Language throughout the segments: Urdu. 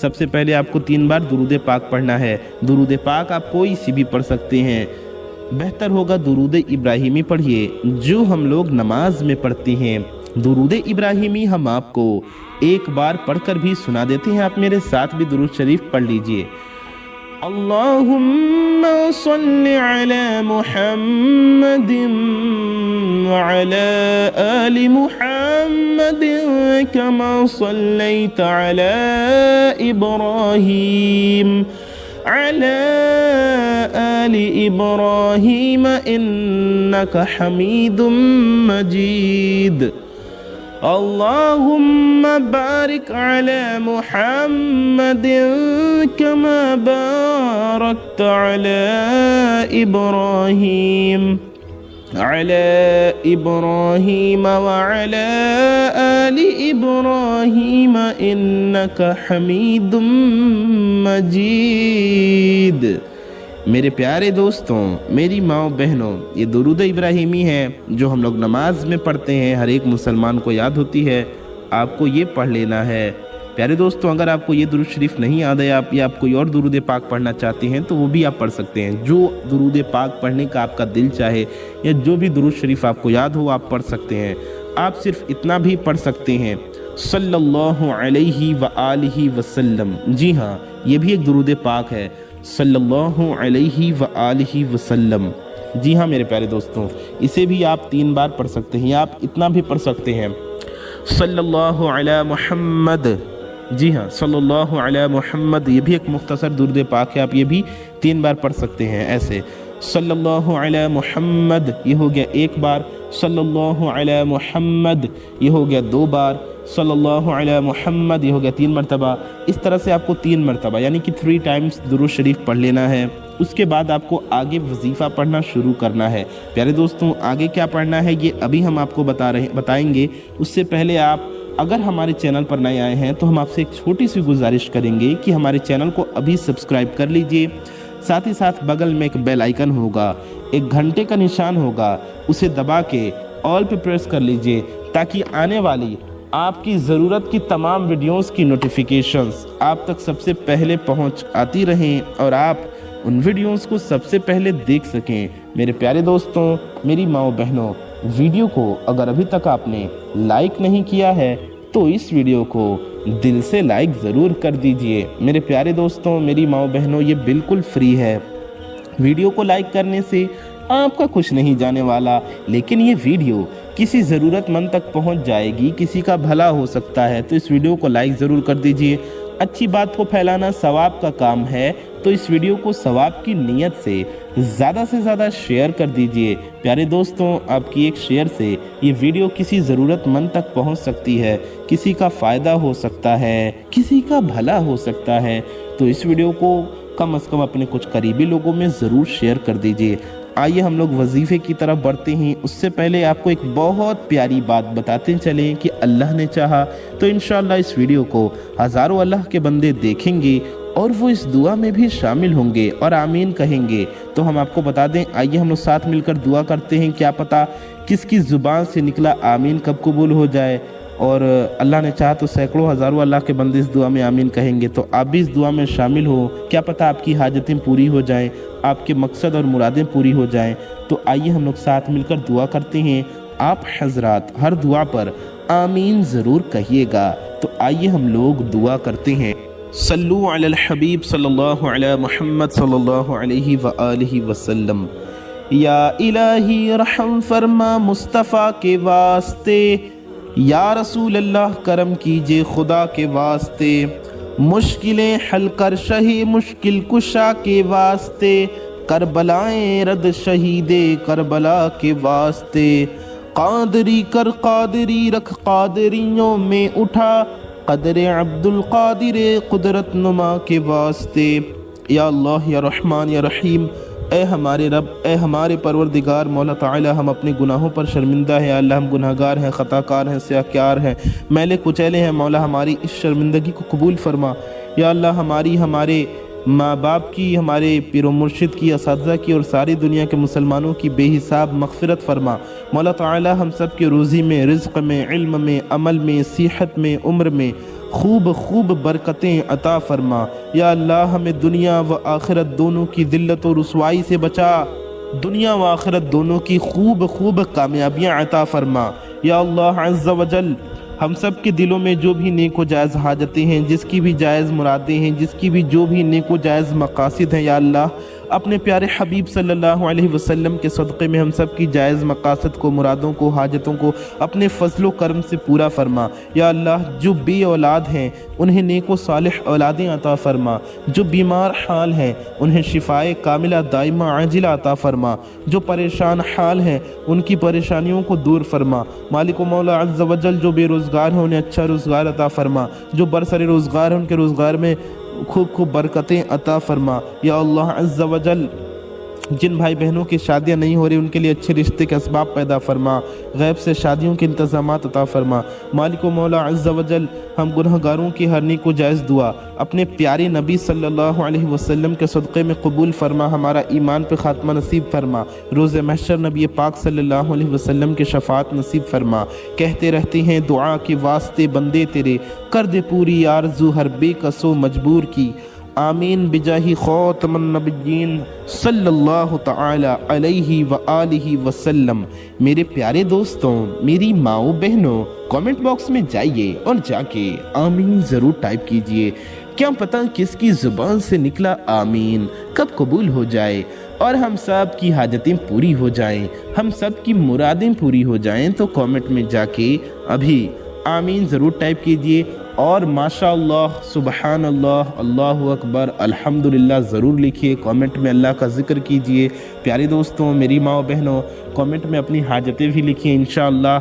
سب سے پہلے آپ کو 3 بار درود پاک پڑھنا ہے۔ درود پاک آپ کوئی سی بھی پڑھ سکتے ہیں، بہتر ہوگا درود ابراہیمی پڑھیے جو ہم لوگ نماز میں پڑھتے ہیں۔ درود ابراہیمی ہم آپ کو ایک بار پڑھ کر بھی سنا دیتے ہیں، آپ میرے ساتھ بھی درود شریف پڑھ لیجئے۔ اللہم صل علی محمد وعلی آل محمد کما صلیت علی ابراہیم على آل إبراهيم إنك حميد مجيد اللهم بارك على محمد كما باركت على إبراهيم وعلى آل إبراهيم إنك حميد مجيد۔ میرے پیارے دوستوں، میری ماں بہنوں، یہ درود ابراہیمی ہے جو ہم لوگ نماز میں پڑھتے ہیں، ہر ایک مسلمان کو یاد ہوتی ہے، آپ کو یہ پڑھ لینا ہے۔ پیارے دوستوں، اگر آپ کو یہ درود شریف نہیں یاد ہے یا آپ کوئی اور درود پاک پڑھنا چاہتے ہیں تو وہ بھی آپ پڑھ سکتے ہیں، جو درود پاک پڑھنے کا آپ کا دل چاہے یا جو بھی درود شریف آپ کو یاد ہو آپ پڑھ سکتے ہیں۔ آپ صرف اتنا بھی پڑھ سکتے ہیں، صلی اللہ علیہ وآلہ وسلم۔ جی ہاں، یہ بھی ایک درود پاک ہے، صلی اللہ علیہ وآلہ وسلم۔ جی ہاں میرے پیارے دوستوں، اسے بھی آپ 3 بار پڑھ سکتے ہیں، آپ اتنا بھی پڑھ سکتے ہیں، صلی اللہ علی محمد۔ جی ہاں، صلی اللہ علی محمد، یہ بھی ایک مختصر درود پاک ہے، آپ یہ بھی 3 بار پڑھ سکتے ہیں ایسے۔ صلی اللہ علی محمد، یہ ہو گیا 1 بار، صلی اللہ علی محمد، یہ ہو گیا 2 بار، صلی اللہ علی محمد، یہ ہو گیا 3 مرتبہ۔ اس طرح سے آپ کو 3 مرتبہ یعنی کہ 3 ٹائمز درود شریف پڑھ لینا ہے۔ اس کے بعد آپ کو آگے وظیفہ پڑھنا شروع کرنا ہے۔ پیارے دوستوں، آگے کیا پڑھنا ہے یہ ابھی ہم آپ کو بتائیں گے۔ اس سے پہلے آپ اگر ہمارے چینل پر نئے آئے ہیں تو ہم آپ سے ایک چھوٹی سی گزارش کریں گے کہ ہمارے چینل کو ابھی سبسکرائب کر لیجئے، ساتھ ہی ساتھ بغل میں ایک بیل آئیکن ہوگا، ایک گھنٹے کا نشان ہوگا، اسے دبا کے آل پہ پریس کر لیجئے تاکہ آنے والی آپ کی ضرورت کی تمام ویڈیوز کی نوٹیفیکیشنز آپ تک سب سے پہلے پہنچ آتی رہیں اور آپ ان ویڈیوز کو سب سے پہلے دیکھ سکیں۔ میرے پیارے دوستوں، میری ماں و بہنوں، ویڈیو کو اگر ابھی تک آپ نے لائک نہیں کیا ہے تو اس ویڈیو کو دل سے لائک ضرور کر دیجئے۔ میرے پیارے دوستوں، میری ماں و بہنوں، یہ بالکل فری ہے۔ ویڈیو کو لائک کرنے سے آپ کا کچھ نہیں جانے والا، لیکن یہ ویڈیو کسی ضرورت مند تک پہنچ جائے گی، کسی کا بھلا ہو سکتا ہے، تو اس ویڈیو کو لائک ضرور کر دیجئے۔ اچھی بات کو پھیلانا ثواب کا کام ہے، تو اس ویڈیو کو ثواب کی نیت سے زیادہ شیئر کر دیجئے۔ پیارے دوستوں، آپ کی ایک شیئر سے یہ ویڈیو کسی ضرورت مند تک پہنچ سکتی ہے، کسی کا فائدہ ہو سکتا ہے، کسی کا بھلا ہو سکتا ہے، تو اس ویڈیو کو کم از کم اپنے کچھ قریبی لوگوں میں ضرور شیئر کر دیجئے۔ آئیے ہم لوگ وظیفے کی طرف بڑھتے ہیں۔ اس سے پہلے آپ کو ایک بہت پیاری بات بتاتے چلیں کہ اللہ نے چاہا تو انشاءاللہ اس ویڈیو کو ہزاروں اللہ کے بندے دیکھیں گے اور وہ اس دعا میں بھی شامل ہوں گے اور آمین کہیں گے۔ تو ہم آپ کو بتا دیں، آئیے ہم لوگ ساتھ مل کر دعا کرتے ہیں، کیا پتہ کس کی زبان سے نکلا آمین کب قبول ہو جائے، اور اللہ نے چاہا تو سینکڑوں ہزاروں اللہ کے بندے اس دعا میں آمین کہیں گے۔ تو آپ بھی اس دعا میں شامل ہو، کیا پتہ آپ کی حاجتیں پوری ہو جائیں، آپ کے مقصد اور مرادیں پوری ہو جائیں۔ تو آئیے ہم لوگ ساتھ مل کر دعا کرتے ہیں۔ آپ حضرات ہر دعا پر آمین ضرور کہیے گا۔ تو آئیے ہم لوگ دعا کرتے ہیں۔ صلو علی الحبیب صلی اللہ علی محمد صلی اللہ علیہ وآلہ وسلم۔ یا الہی رحم فرما مصطفیٰ کے واسطے، یا رسول اللہ کرم کیجئے خدا کے واسطے، مشکلیں حل کر شہی مشکل کشا کے واسطے، کربلائیں رد شہید کربلا کے واسطے، قادری کر قادری رکھ قادریوں میں اٹھا، قدر عبد القادر قدرت نما کے واسطے۔ یا اللہ یا رحمان یا رحیم، اے ہمارے رب، اے ہمارے پروردگار مولا تعالی، ہم اپنے گناہوں پر شرمندہ ہیں، اللہ ہم گناہگار ہیں، خطا کار ہیں، سیاہکار ہیں، میلے کچیلے ہیں، مولا ہماری اس شرمندگی کو قبول فرما۔ یا اللہ ہمارے ماں باپ کی، ہمارے پیر و مرشد کی، اساتذہ کی اور ساری دنیا کے مسلمانوں کی بے حساب مغفرت فرما۔ مولا تعالی ہم سب کے روزی میں، رزق میں، علم میں، عمل میں، صحت میں، عمر میں، خوب خوب برکتیں عطا فرما۔ یا اللہ ہمیں دنیا و آخرت دونوں کی ذلت و رسوائی سے بچا، دنیا و آخرت دونوں کی خوب خوب کامیابیاں عطا فرما۔ یا اللہ عز و جل ہم سب کے دلوں میں جو بھی نیک و جائز حاجتیں ہیں، جس کی بھی جائز مرادیں ہیں، جس کی بھی جو بھی نیک و جائز مقاصد ہیں، یا اللہ اپنے پیارے حبیب صلی اللہ علیہ وسلم کے صدقے میں ہم سب کی جائز مقاصد کو، مرادوں کو، حاجتوں کو اپنے فضل و کرم سے پورا فرما۔ یا اللہ جو بے اولاد ہیں انہیں نیک و صالح اولادیں عطا فرما، جو بیمار حال ہیں انہیں شفائے کاملہ دائمہ عاجلہ عطا فرما، جو پریشان حال ہیں ان کی پریشانیوں کو دور فرما۔ مالک و مولا عز و جل جو بے روزگار ہیں انہیں اچھا روزگار عطا فرما، جو برسر روزگار ہیں ان کے روزگار میں خوب خوب برکتیں عطا فرما۔ یا اللہ عز و جل جن بھائی بہنوں کی شادیاں نہیں ہو رہی ان کے لیے اچھے رشتے کے اسباب پیدا فرما، غیب سے شادیوں کے انتظامات عطا فرما۔ مالک و مولا عز و جل ہم گنہگاروں کی ہر نیک و جائز دعا اپنے پیارے نبی صلی اللہ علیہ وسلم کے صدقے میں قبول فرما، ہمارا ایمان پہ خاتمہ نصیب فرما، روز محشر نبی پاک صلی اللہ علیہ وسلم کے شفاعت نصیب فرما۔ کہتے رہتے ہیں دعا کے واسطے بندے تیرے، کر دے پوری آرزو ہر بے کس و مجبور کی، آمین بجاہ خاتم النبیین صلی اللہ تعالی علیہ وآلہ وسلم۔ میرے پیارے دوستوں، میری ماؤں بہنوں، کامنٹ باکس میں جائیے اور جا کے آمین ضرور ٹائپ کیجئے۔ کیا پتہ کس کی زبان سے نکلا آمین کب قبول ہو جائے اور ہم سب کی حاجتیں پوری ہو جائیں، ہم سب کی مرادیں پوری ہو جائیں۔ تو کامنٹ میں جا کے ابھی آمین ضرور ٹائپ کیجئے اور ماشاءاللہ، سبحان اللہ، اللہ اکبر، الحمدللہ ضرور لکھیے۔ کامنٹ میں اللہ کا ذکر کیجئے۔ پیارے دوستوں، میری ماں و بہنوں، کامنٹ میں اپنی حاجتیں بھی لکھیں، انشاءاللہ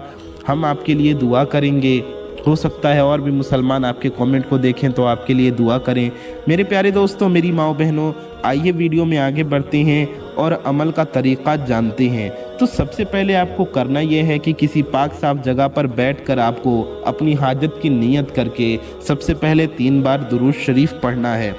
ہم آپ کے لیے دعا کریں گے۔ ہو سکتا ہے اور بھی مسلمان آپ کے کامنٹ کو دیکھیں تو آپ کے لیے دعا کریں۔ میرے پیارے دوستوں، میری ماں و بہنوں، آئیے ویڈیو میں آگے بڑھتے ہیں اور عمل کا طریقہ جانتے ہیں۔ تو سب سے پہلے آپ کو کرنا یہ ہے کہ کسی پاک صاف جگہ پر بیٹھ کر آپ کو اپنی حاجت کی نیت کر کے سب سے پہلے 3 بار درود شریف پڑھنا ہے۔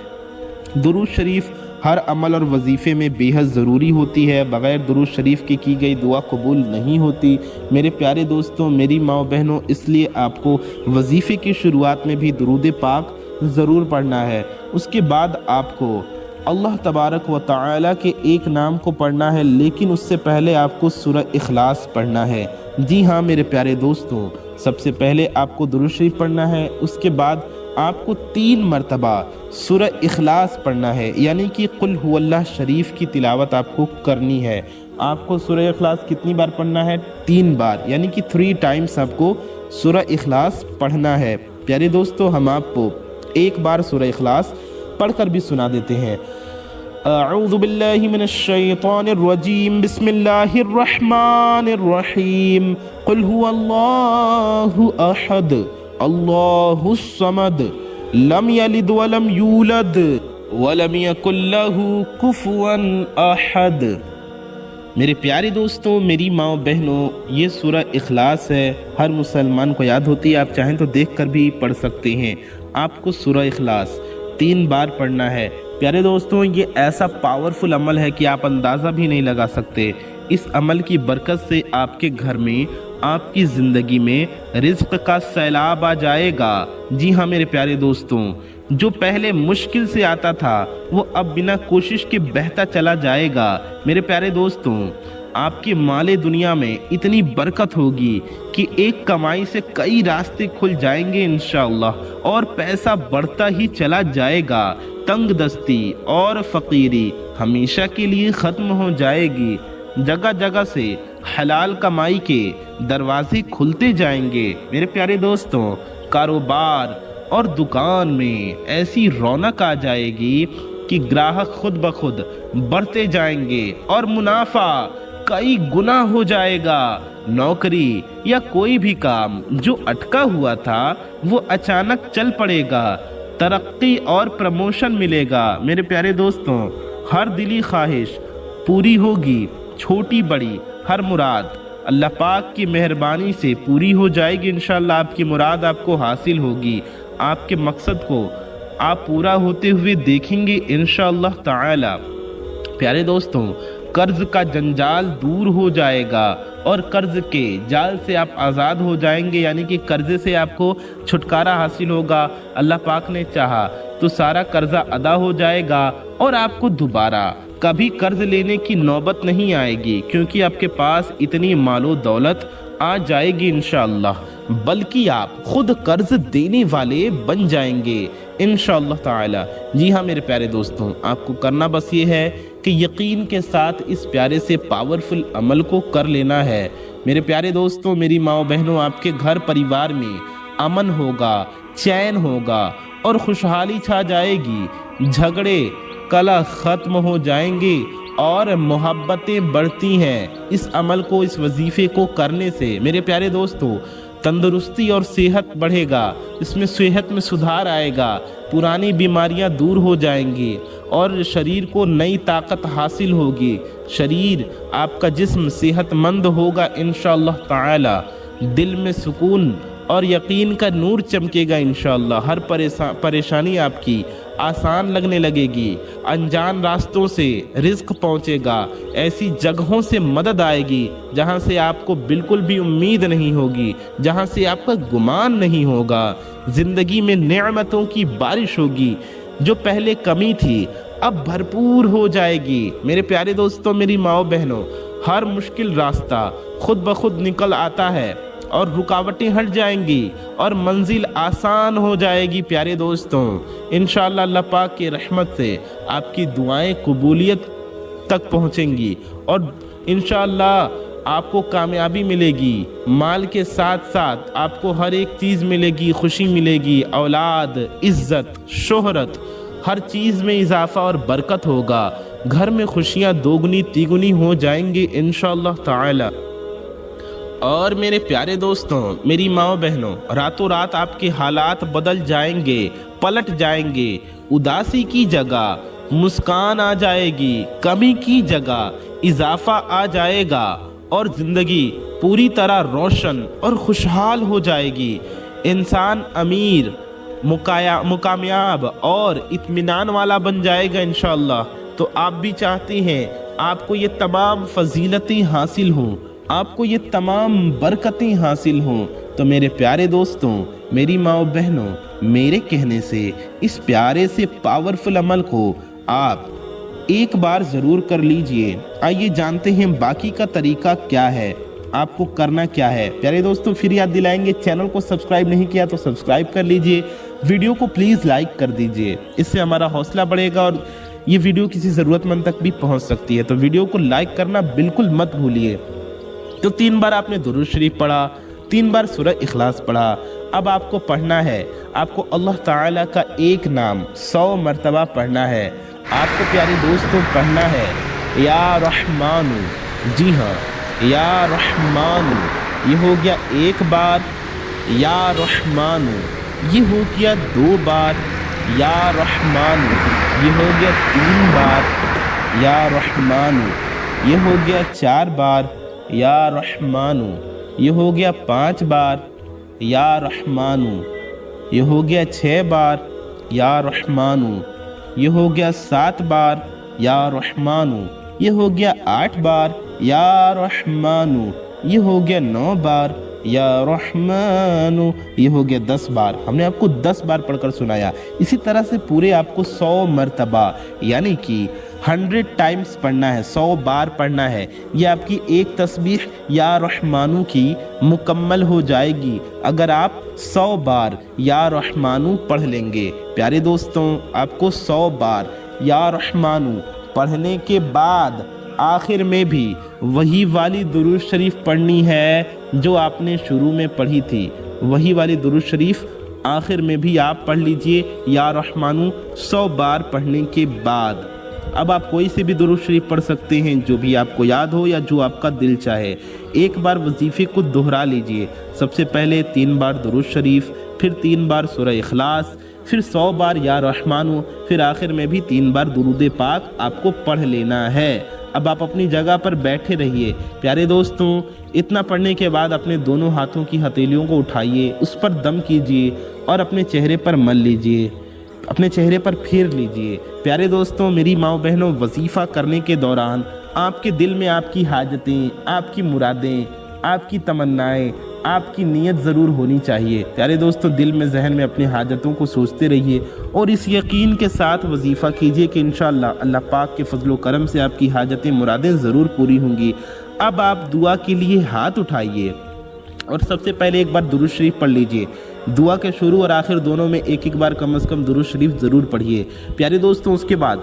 درود شریف ہر عمل اور وظیفے میں بے حد ضروری ہوتی ہے، بغیر درود شریف کی گئی دعا قبول نہیں ہوتی۔ میرے پیارے دوستوں، میری ماں و بہنوں، اس لیے آپ کو وظیفے کی شروعات میں بھی درود پاک ضرور پڑھنا ہے۔ اس کے بعد آپ کو اللہ تبارک و تعالی کے ایک نام کو پڑھنا ہے، لیکن اس سے پہلے آپ کو سورہ اخلاص پڑھنا ہے۔ جی ہاں میرے پیارے دوستوں، سب سے پہلے آپ کو درود شریف پڑھنا ہے، اس کے بعد آپ کو 3 مرتبہ سورہ اخلاص پڑھنا ہے، یعنی کہ قل هو اللہ شریف کی تلاوت آپ کو کرنی ہے۔ آپ کو سورہ اخلاص کتنی بار پڑھنا ہے؟ 3 بار، یعنی کہ 3 ٹائمز آپ کو سورہ اخلاص پڑھنا ہے۔ پیارے دوستوں، ہم آپ کو ایک بار سورہ اخلاص پڑھ کر بھی سنا دیتے ہیں۔ اعوذ باللہ من الشیطان الرجیم، بسم اللہ الرحمن الرحیم، قل هو اللہ احد اللہ الصمد لم یلد ولم یولد ولم یکن لہ کفوا احد۔ میرے پیارے دوستوں، میری ماں و بہنوں، یہ سورہ اخلاص ہے، ہر مسلمان کو یاد ہوتی ہے، آپ چاہیں تو دیکھ کر بھی پڑھ سکتے ہیں۔ آپ کو سورہ اخلاص 3 بار پڑھنا ہے۔ پیارے دوستوں، یہ ایسا پاورفل عمل ہے کہ آپ اندازہ بھی نہیں لگا سکتے۔ اس عمل کی برکت سے آپ کے گھر میں، آپ کی زندگی میں رزق کا سیلاب آ جائے گا۔ جی ہاں میرے پیارے دوستوں، جو پہلے مشکل سے آتا تھا وہ اب بنا کوشش کے بہتا چلا جائے گا۔ میرے پیارے دوستوں، آپ کے مال دنیا میں اتنی برکت ہوگی کہ ایک کمائی سے کئی راستے کھل جائیں گے انشاءاللہ، اور پیسہ بڑھتا ہی چلا جائے گا۔ تنگ دستی اور فقیری ہمیشہ کے لیے ختم ہو جائے گی۔ جگہ جگہ سے حلال کمائی کے دروازے کھلتے جائیں گے۔ میرے پیارے دوستوں، کاروبار اور دکان میں ایسی رونق آ جائے گی کہ گراہک خود بخود بڑھتے جائیں گے اور منافع کئی گنا ہو جائے گا۔ نوکری یا کوئی بھی کام جو اٹکا ہوا تھا وہ اچانک چل پڑے گا، ترقی اور پروموشن ملے گا۔ میرے پیارے دوستوں، ہر دلی خواہش پوری ہوگی، چھوٹی بڑی ہر مراد اللہ پاک کی مہربانی سے پوری ہو جائے گی۔ انشاءاللہ آپ کی مراد آپ کو حاصل ہوگی، آپ کے مقصد کو آپ پورا ہوتے ہوئے دیکھیں گے انشاءاللہ تعالی۔ پیارے دوستوں، قرض کا جنجال دور ہو جائے گا، اور قرض کے جال سے آپ آزاد ہو جائیں گے، یعنی کہ قرضے سے آپ کو چھٹکارا حاصل ہوگا۔ اللہ پاک نے چاہا تو سارا قرضہ ادا ہو جائے گا اور آپ کو دوبارہ کبھی قرض لینے کی نوبت نہیں آئے گی، کیونکہ آپ کے پاس اتنی مال و دولت آ جائے گی انشاءاللہ، بلکہ آپ خود قرض دینے والے بن جائیں گے انشاءاللہ تعالی۔ جی ہاں میرے پیارے دوستوں، آپ کو کرنا بس یہ ہے کہ یقین کے ساتھ اس پیارے سے پاورفل عمل کو کر لینا ہے۔ میرے پیارے دوستوں، میری ماں و بہنوں، آپ کے گھر پریوار میں امن ہوگا، چین ہوگا اور خوشحالی چھا جائے گی، جھگڑے کلا ختم ہو جائیں گے اور محبتیں بڑھتی ہیں۔ اس عمل کو، اس وظیفے کو کرنے سے میرے پیارے دوستو تندرستی اور صحت بڑھے گا، اس میں صحت میں سدھار آئے گا، پرانی بیماریاں دور ہو جائیں گی اور شریر کو نئی طاقت حاصل ہوگی، شریر آپ کا جسم صحت مند ہوگا انشاءاللہ تعالی، دل میں سکون اور یقین کا نور چمکے گا انشاءاللہ، ہر پریشانی آپ کی آسان لگنے لگے گی، انجان راستوں سے رزق پہنچے گا، ایسی جگہوں سے مدد آئے گی جہاں سے آپ کو بالکل بھی امید نہیں ہوگی، جہاں سے آپ کا گمان نہیں ہوگا، زندگی میں نعمتوں کی بارش ہوگی، جو پہلے کمی تھی اب بھرپور ہو جائے گی۔ میرے پیارے دوستوں، میری ماں و بہنوں، ہر مشکل راستہ خود بخود نکل آتا ہے اور رکاوٹیں ہٹ جائیں گی اور منزل آسان ہو جائے گی پیارے دوستوں۔ انشاءاللہ اللہ پاک کی رحمت سے آپ کی دعائیں قبولیت تک پہنچیں گی اور انشاءاللہ آپ کو کامیابی ملے گی، مال کے ساتھ ساتھ آپ کو ہر ایک چیز ملے گی، خوشی ملے گی، اولاد، عزت، شہرت، ہر چیز میں اضافہ اور برکت ہوگا، گھر میں خوشیاں دوگنی تیگنی ہو جائیں گی انشاءاللہ تعالی۔ اور میرے پیارے دوستوں، میری ماں و بہنوں، راتوں رات آپ کے حالات بدل جائیں گے، پلٹ جائیں گے، اداسی کی جگہ مسکان آ جائے گی، کمی کی جگہ اضافہ آ جائے گا اور زندگی پوری طرح روشن اور خوشحال ہو جائے گی، انسان امیر، مکامیاب اور اطمینان والا بن جائے گا انشاءاللہ۔ تو آپ بھی چاہتے ہیں آپ کو یہ تمام فضیلتیں حاصل ہوں، آپ کو یہ تمام برکتیں حاصل ہوں، تو میرے پیارے دوستوں، میری ماں و بہنوں، میرے کہنے سے اس پیارے سے پاورفل عمل کو آپ ایک بار ضرور کر لیجئے۔ آئیے جانتے ہیں باقی کا طریقہ کیا ہے، آپ کو کرنا کیا ہے۔ پیارے دوستوں، پھر یاد دلائیں گے، چینل کو سبسکرائب نہیں کیا تو سبسکرائب کر لیجئے، ویڈیو کو پلیز لائک کر دیجئے، اس سے ہمارا حوصلہ بڑھے گا اور یہ ویڈیو کسی ضرورت مند تک بھی پہنچ سکتی ہے، تو ویڈیو کو لائک کرنا بالکل مت بھولیے۔ تو 3 بار آپ نے درود شریف پڑھا، 3 بار سورہ اخلاص پڑھا۔ اب آپ کو پڑھنا ہے، آپ کو اللہ تعالیٰ کا ایک نام 100 مرتبہ پڑھنا ہے۔ آپ کو پیارے دوستوں پڑھنا ہے یا رحمان، جی ہاں یا رحمان، یہ ہو گیا 1 بار، یا رحمان یہ ہو گیا 2 بار، یا رحمان یہ ہو گیا 3 بار، یا رحمان یہ ہو گیا 4 بار، یا رحمان یہ ہو گیا 5 بار، یا رحمان یہ ہو گیا 6 بار، یا رحمان یہ ہو گیا 7 بار، یا رحمان یہ ہو گیا 8 بار، یا رحمان یہ ہو گیا 9 بار، یا رحمان یہ ہو گیا 10 بار۔ ہم نے آپ کو 10 بار پڑھ کر سنایا، اسی طرح سے پورے آپ کو 100 مرتبہ یعنی کہ 100 ٹائمز پڑھنا ہے، 100 بار پڑھنا ہے۔ یہ آپ کی ایک تسبیح یا رحمانو کی مکمل ہو جائے گی اگر آپ 100 بار یا رحمانو پڑھ لیں گے۔ پیارے دوستوں، آپ کو 100 بار یا رحمانو پڑھنے کے بعد آخر میں بھی وہی والی درود شریف پڑھنی ہے جو آپ نے شروع میں پڑھی تھی، وہی والی درود شریف آخر میں بھی آپ پڑھ لیجئے یا رحمانو 100 بار پڑھنے کے بعد۔ اب آپ کوئی سے بھی درود شریف پڑھ سکتے ہیں جو بھی آپ کو یاد ہو یا جو آپ کا دل چاہے۔ ایک بار وظیفے کو دہرا لیجئے، سب سے پہلے 3 بار درود شریف، پھر 3 بار سورہ اخلاص، پھر 100 بار یا رحمانو، پھر آخر میں بھی 3 بار درود پاک آپ کو پڑھ لینا ہے۔ اب آپ اپنی جگہ پر بیٹھے رہیے۔ پیارے دوستوں، اتنا پڑھنے کے بعد اپنے دونوں ہاتھوں کی ہتھیلیوں کو اٹھائیے، اس پر دم کیجئے اور اپنے چہرے پر مل لیجئے، اپنے چہرے پر پھیر لیجئے۔ پیارے دوستوں، میری ماں و بہنوں، وظیفہ کرنے کے دوران آپ کے دل میں آپ کی حاجتیں، آپ کی مرادیں، آپ کی تمنائیں، آپ کی نیت ضرور ہونی چاہیے۔ پیارے دوستو، دل میں ذہن میں اپنی حاجتوں کو سوچتے رہیے اور اس یقین کے ساتھ وظیفہ کیجیے کہ انشاءاللہ اللہ پاک کے فضل و کرم سے آپ کی حاجتیں، مرادیں ضرور پوری ہوں گی۔ اب آپ دعا کے لیے ہاتھ اٹھائیے اور سب سے پہلے ایک بار درود شریف پڑھ لیجئے۔ دعا کے شروع اور آخر دونوں میں ایک ایک بار کم از کم درود شریف ضرور پڑھیے۔ پیارے دوستوں، اس کے بعد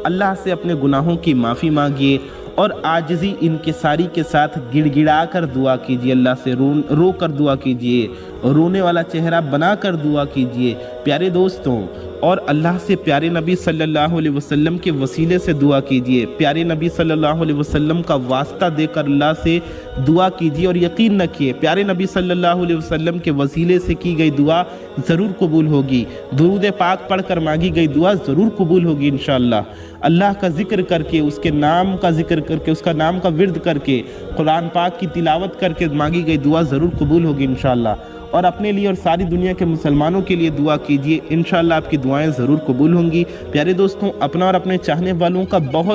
اللہ سے اپنے گناہوں کی معافی مانگیے اور عاجزی انکساری کے ساتھ گڑ گڑا کر دعا کیجیے، اللہ سے رو کر دعا کیجیے، رونے والا چہرہ بنا کر دعا کیجیے۔ پیارے دوستوں، اور اللہ سے پیارے نبی صلی اللہ علیہ وسلم کے وسیلے سے دعا کیجیے، پیارے نبی صلی اللہ علیہ وسلم کا واسطہ دے کر اللہ سے دعا کیجیے اور یقین رکھیے پیارے نبی صلی اللہ علیہ وسلم کے وسیلے سے کی گئی دعا ضرور قبول ہوگی۔ درود پاک پڑھ کر مانگی گئی دعا ضرور قبول ہوگی انشاءاللہ۔ اللہ کا ذکر کر کے، اس کے نام کا ذکر کر کے، اس کا نام کا ورد کر کے، قرآن پاک کی تلاوت کر کے مانگی گئی دعا ضرور قبول ہوگی انشاءاللہ۔ اور اپنے لیے اور ساری دنیا کے مسلمانوں کے لیے دعا کیجیے، انشاءاللہ آپ کی دعائیں ضرور قبول ہوں گی۔ پیارے دوستوں، اپنا اور اپنے چاہنے والوں کا بہت